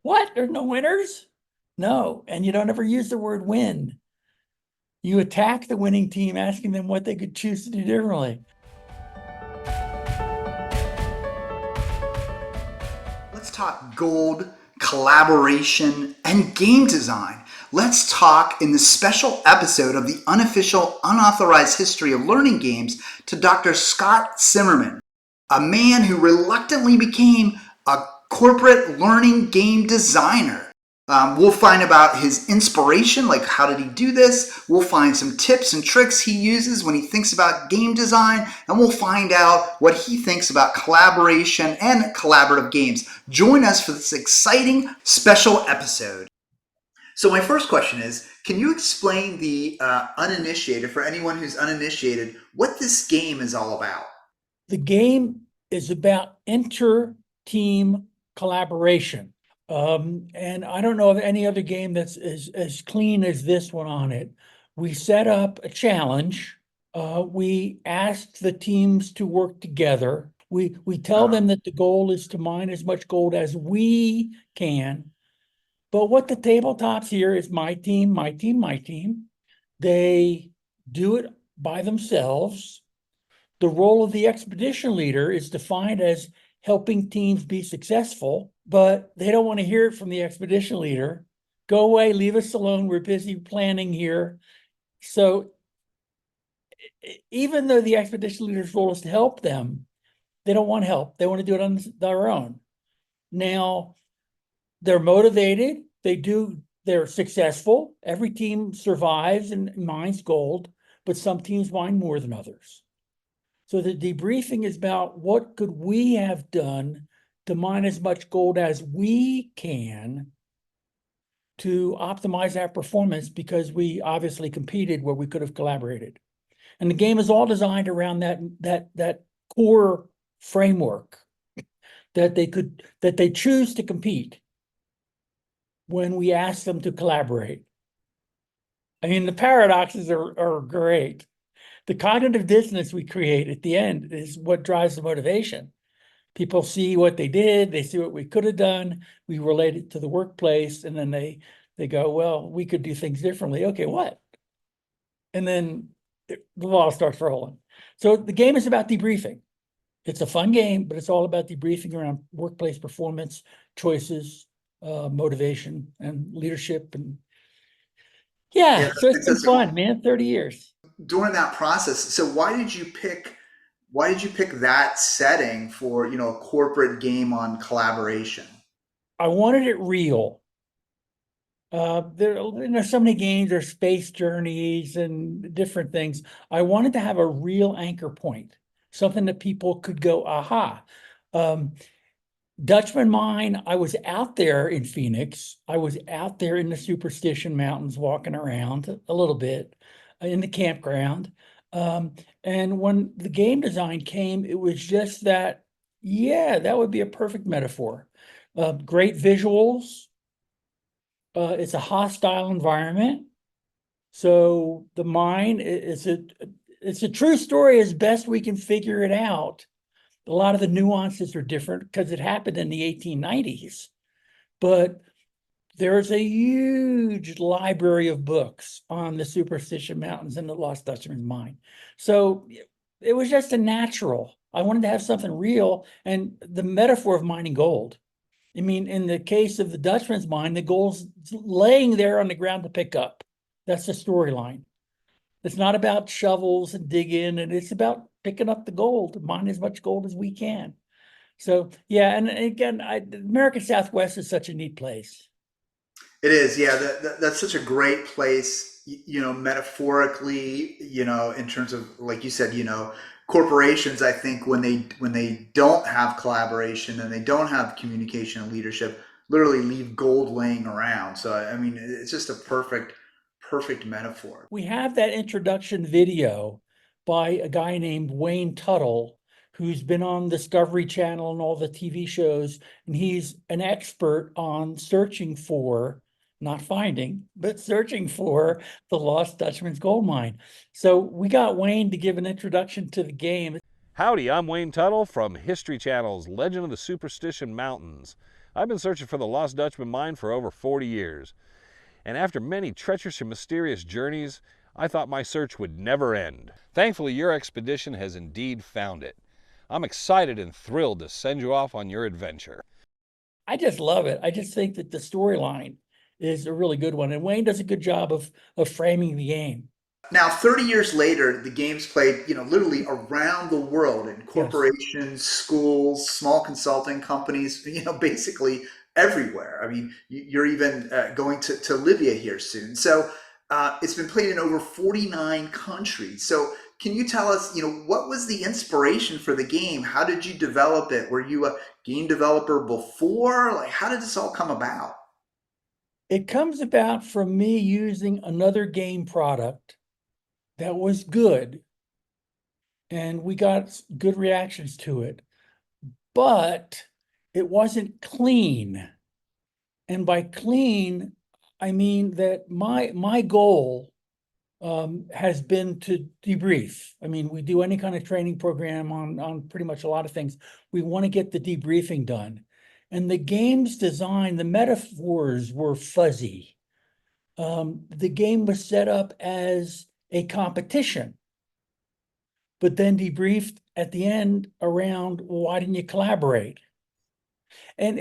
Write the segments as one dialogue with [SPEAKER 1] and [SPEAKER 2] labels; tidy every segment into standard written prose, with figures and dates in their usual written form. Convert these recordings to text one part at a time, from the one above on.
[SPEAKER 1] What? There's no winners? No. And you don't ever use the word win. You attack the winning team, asking them what they could choose to do differently.
[SPEAKER 2] Let's talk gold, collaboration, and game design. Let's talk in this special episode of the Unofficial, Unauthorized History of Learning Games to Dr. Scott Simmerman, a man who reluctantly became a corporate learning game designer. We'll find about his inspiration, like how did he do this? We'll find some tips and tricks he uses when he thinks about game design, and we'll find out what he thinks about collaboration and collaborative games. Join us for this exciting special episode. So my first question is, can you explain the uninitiated, for anyone who's uninitiated, what this game is all about?
[SPEAKER 1] The game is about inter-team collaboration. And I don't know of any other game that's as clean as this one on it. We set up a challenge. We asked the teams to work together. We tell them that the goal is to mine as much gold as we can. But what the tabletops here is my team, my team, my team. They do it by themselves. The role of the expedition leader is defined as helping teams be successful, but they don't want to hear it from the expedition leader. Go away, leave us alone. We're busy planning here. So even though the expedition leader's role is to help them, they don't want help. They want to do it on their own. Now, they're motivated. They're successful. Every team survives and mines gold, but some teams mine more than others. So the debriefing is about what could we have done to mine as much gold as we can to optimize our performance, because we obviously competed where we could have collaborated. And the game is all designed around that core framework that they choose to compete when we ask them to collaborate. I mean, the paradoxes are great. The cognitive dissonance we create at the end is what drives the motivation. People see what they did, they see what we could have done, we relate it to the workplace, and then they go, well, we could do things differently. Okay, what? And then the ball starts rolling. So the game is about debriefing. It's a fun game, but it's all about debriefing around workplace performance, choices, motivation, and leadership. And
[SPEAKER 2] Yeah,
[SPEAKER 1] yeah, so it's been
[SPEAKER 2] that's
[SPEAKER 1] fun, man, 30 years.
[SPEAKER 2] during that process. So why did you pick that setting for, a corporate game on collaboration?
[SPEAKER 1] I wanted it real. There's so many games, there's space journeys and different things. I wanted to have a real anchor point, something that people could go, aha. Dutchman mine, I was out there in Phoenix. I was out there in the Superstition Mountains walking around a little bit in the campground. And when the game design came, it was just that, yeah, that would be a perfect metaphor. Great visuals. It's a hostile environment. So the mine it's a true story as best we can figure it out. A lot of the nuances are different because it happened in the 1890s, but there's a huge library of books on the Superstition Mountains and the Lost Dutchman's mine. So it was just a natural. I wanted to have something real, and the metaphor of mining gold. I mean, in the case of the Dutchman's mine, the gold's laying there on the ground to pick up. That's the storyline. It's not about shovels and digging, and it's about picking up the gold, mine as much gold as we can. So yeah, and again, American Southwest is such a neat place.
[SPEAKER 2] It is, yeah. That's such a great place, metaphorically, in terms of, like you said, corporations. I think when they don't have collaboration and they don't have communication and leadership, literally leave gold laying around. So I mean, it's just a perfect metaphor.
[SPEAKER 1] We have that introduction video by a guy named Wayne Tuttle, who's been on Discovery Channel and all the TV shows, and he's an expert on searching for, not finding, but searching for the Lost Dutchman's gold mine. So we got Wayne to give an introduction to the game.
[SPEAKER 3] Howdy, I'm Wayne Tuttle from History Channel's Legend of the Superstition Mountains. I've been searching for the lost Dutchman mine for over 40 years, and after many treacherous and mysterious journeys, I thought my search would never end. Thankfully, your expedition has indeed found it. I'm excited and thrilled to send you off on your adventure.
[SPEAKER 1] I just love it. I just think that the storyline is a really good one, and Wayne does a good job of framing the game.
[SPEAKER 2] Now, 30 years later, the game's played, literally around the world in
[SPEAKER 1] Yes.
[SPEAKER 2] corporations, schools, small consulting companies, basically everywhere. I mean, you're even going to Libya here soon. So it's been played in over 49 countries. So can you tell us, what was the inspiration for the game? How did you develop it? Were you a game developer before? Like, how did this all come about?
[SPEAKER 1] It comes about from me using another game product that was good, and we got good reactions to it, but it wasn't clean. And by clean, I mean that my goal has been to debrief. I mean, we do any kind of training program on pretty much a lot of things. We want to get the debriefing done. And the game's design, the metaphors were fuzzy. The game was set up as a competition, but then debriefed at the end around, well, why didn't you collaborate? And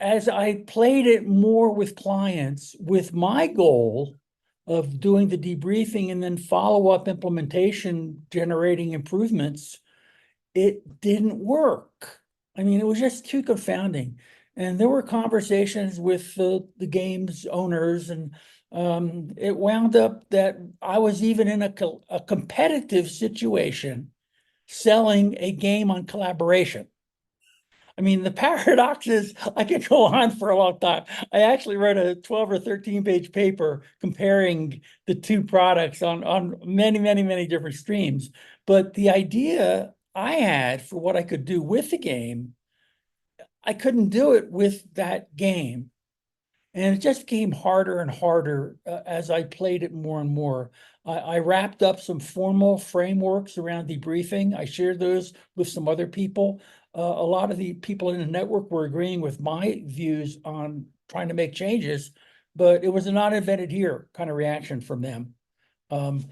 [SPEAKER 1] as I played it more with clients, with my goal of doing the debriefing and then follow-up implementation, generating improvements, it didn't work. I mean, it was just too confounding. And there were conversations with the game's owners, and it wound up that I was even in a competitive situation selling a game on collaboration. I mean, the paradox is I could go on for a long time. I actually wrote a 12 or 13 page paper comparing the two products on many, many, many different streams. But the idea I had for what I could do with the game, I couldn't do it with that game. And it just became harder and harder as I played it more and more. I wrapped up some formal frameworks around debriefing. I shared those with some other people. A lot of the people in the network were agreeing with my views on trying to make changes, but it was a not invented here kind of reaction from them. Um,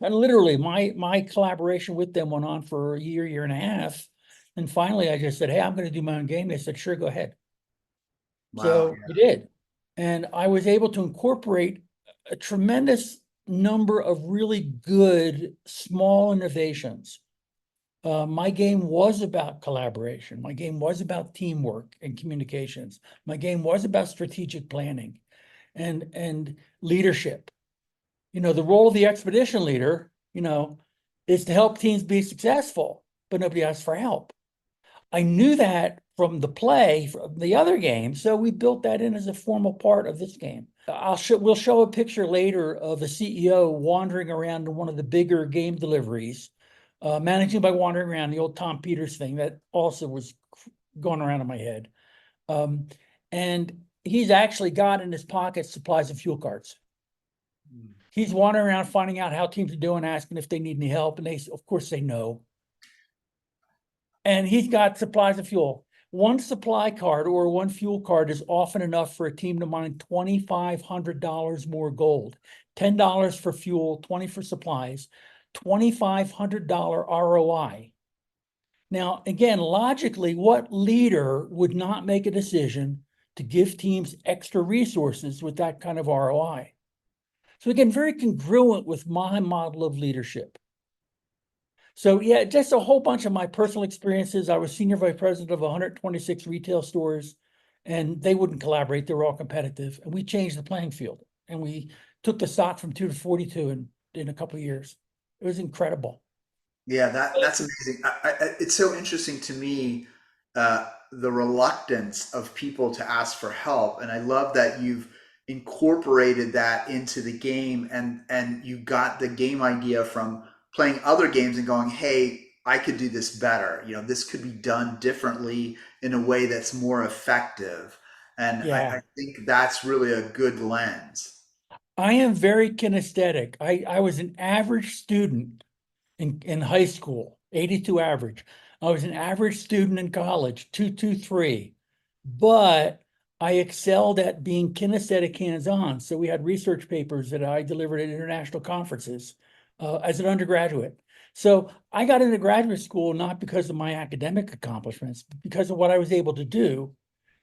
[SPEAKER 1] and literally, my collaboration with them went on for a year and a half. And finally, I just said, "Hey, I'm going to do my own game." They said, "Sure, go ahead."
[SPEAKER 2] Wow.
[SPEAKER 1] So we did. And I was able to incorporate a tremendous number of really good small innovations. My game was about collaboration. My game was about teamwork and communications. My game was about strategic planning and leadership. The role of the expedition leader, is to help teams be successful, but nobody asks for help. I knew that from the play from the other game, so we built that in as a formal part of this game. We'll show a picture later of a CEO wandering around in one of the bigger game deliveries, managing by wandering around, the old Tom Peters thing that also was going around in my head. And he's actually got in his pocket supplies of fuel cards. He's wandering around finding out how teams are doing, asking if they need any help, and they, of course, say no. And he's got supplies of fuel. One supply card or one fuel card is often enough for a team to mine $2,500 more gold. $10 for fuel, 20 for supplies, $2,500 ROI. Now, again, logically, what leader would not make a decision to give teams extra resources with that kind of ROI? So again, very congruent with my model of leadership. So yeah, just a whole bunch of my personal experiences. I was senior vice president of 126 retail stores, and they wouldn't collaborate. They were all competitive. And we changed the playing field. And we took the stock from 2 to 42 in a couple of years. It was incredible.
[SPEAKER 2] Yeah, that's amazing. It's so interesting to me, the reluctance of people to ask for help, and I love that you've incorporated that into the game, and you got the game idea from playing other games and going, "Hey, I could do this better. This could be done differently in a way that's more effective." And I
[SPEAKER 1] Yeah.
[SPEAKER 2] think that's really a good lens.
[SPEAKER 1] I am very kinesthetic. I was an average student in high school, 82 average. I was an average student in college, 223. but I excelled at being kinesthetic hands-on. So we had research papers that I delivered at international conferences as an undergraduate. So I got into graduate school not because of my academic accomplishments, but because of what I was able to do.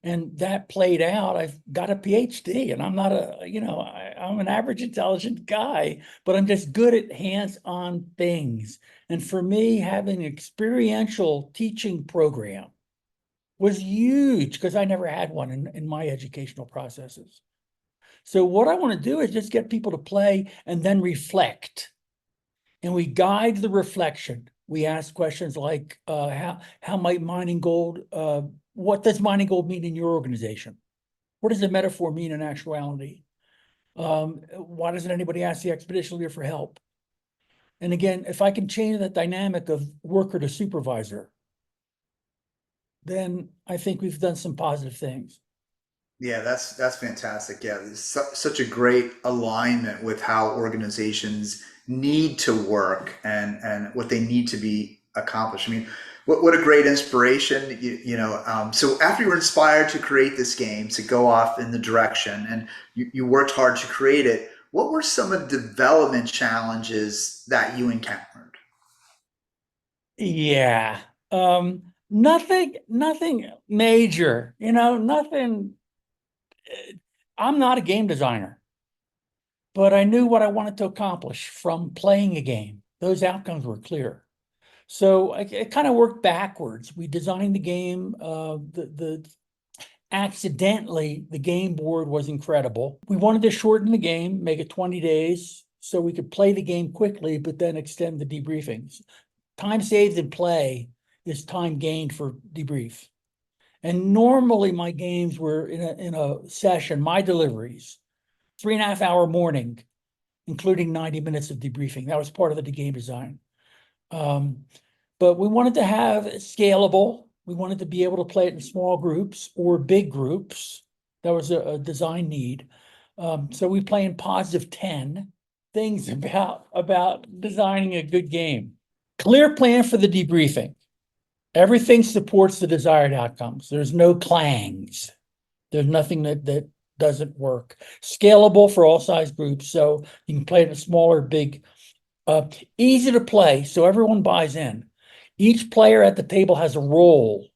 [SPEAKER 1] And that played out. I've got a PhD, and I'm not I'm an average intelligent guy, but I'm just good at hands-on things. And for me, having an experiential teaching program was huge because I never had one in my educational processes. So what I want to do is just get people to play and then reflect. And we guide the reflection. We ask questions like, how might mining gold, what does mining gold mean in your organization? What does the metaphor mean in actuality? Why doesn't anybody ask the expedition leader for help? And again, if I can change that dynamic of worker to supervisor, then I think we've done some positive things.
[SPEAKER 2] Yeah, that's fantastic. Yeah, there's such a great alignment with how organizations need to work and what they need to be accomplished. I mean, what a great inspiration. So after you were inspired to create this game, to go off in the direction, and you worked hard to create it, what were some of the development challenges that you encountered?
[SPEAKER 1] Yeah. Nothing major, nothing. I'm not a game designer, but I knew what I wanted to accomplish from playing a game. Those outcomes were clear. So it kind of worked backwards. We designed the game. Accidentally, the game board was incredible. We wanted to shorten the game, make it 20 days, so we could play the game quickly, but then extend the debriefings. Time saved in play is time gained for debrief. And normally my games were in a session, my deliveries, 3.5 hour morning, including 90 minutes of debriefing. That was part of the game design. But we wanted to have it scalable. We wanted to be able to play it in small groups or big groups. That was a design need. So we play in positive 10 things about designing a good game. Clear plan for the debriefing. Everything supports the desired outcomes. There's no clangs. There's nothing that doesn't work. Scalable for all size groups. So you can play it in smaller, big, easy to play. So everyone buys in. Each player at the table has a role,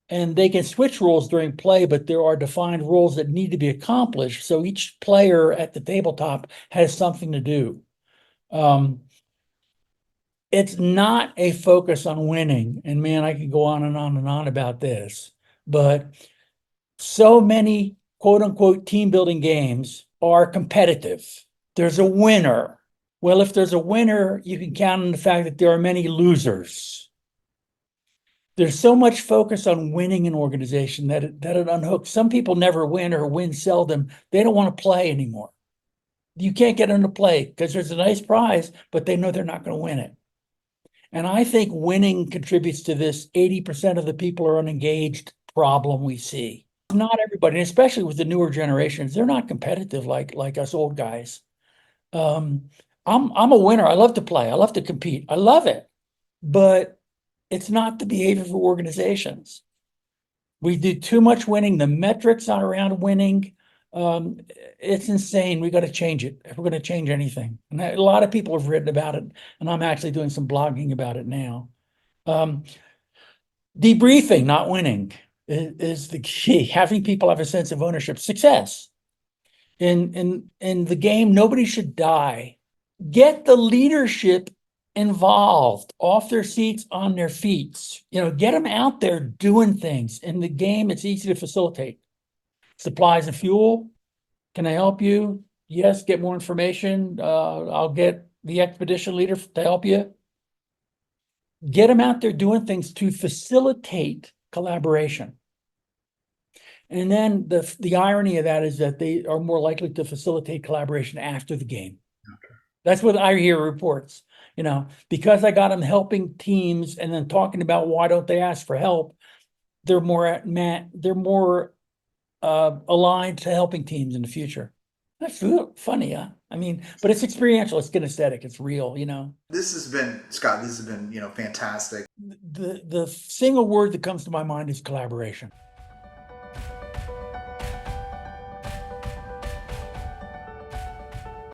[SPEAKER 1] and they can switch roles during play, but there are defined roles that need to be accomplished. So each player at the tabletop has something to do. It's not a focus on winning. And man, I could go on and on and on about this, but so many quote unquote team building games are competitive. There's a winner. Well, if there's a winner, you can count on the fact that there are many losers. There's so much focus on winning an organization that it unhooks. Some people never win or win seldom. They don't want to play anymore. You can't get them to play because there's a nice prize, but they know they're not going to win it. And I think winning contributes to this 80% of the people are unengaged problem we see. Not everybody, especially with the newer generations, they're not competitive like us old guys. I'm a winner. I love to play. I love to compete. I love it. But it's not the behavior for organizations. We do too much winning. The metrics are around winning. It's insane. We got to change it if we're going to change anything. And a lot of people have written about it, and I'm actually doing some blogging about it now. Debriefing, not winning, is the key. Having people have a sense of ownership, success. In the game, nobody should die. Get the leadership involved, off their seats, on their feet. Get them out there doing things. In the game, it's easy to facilitate. Supplies and fuel. Can I help you? Yes, get more information. I'll get the expedition leader to help you. Get them out there doing things to facilitate collaboration. And then the irony of that is that they are more likely to facilitate collaboration after the game. Okay. That's what I hear reports. Because I got them helping teams and then talking about why don't they ask for help, they're more aligned to helping teams in the future. That's funny, huh? But it's experiential, it's kinesthetic, it's real,
[SPEAKER 2] This has been, Scott, fantastic.
[SPEAKER 1] The single word that comes to my mind is collaboration.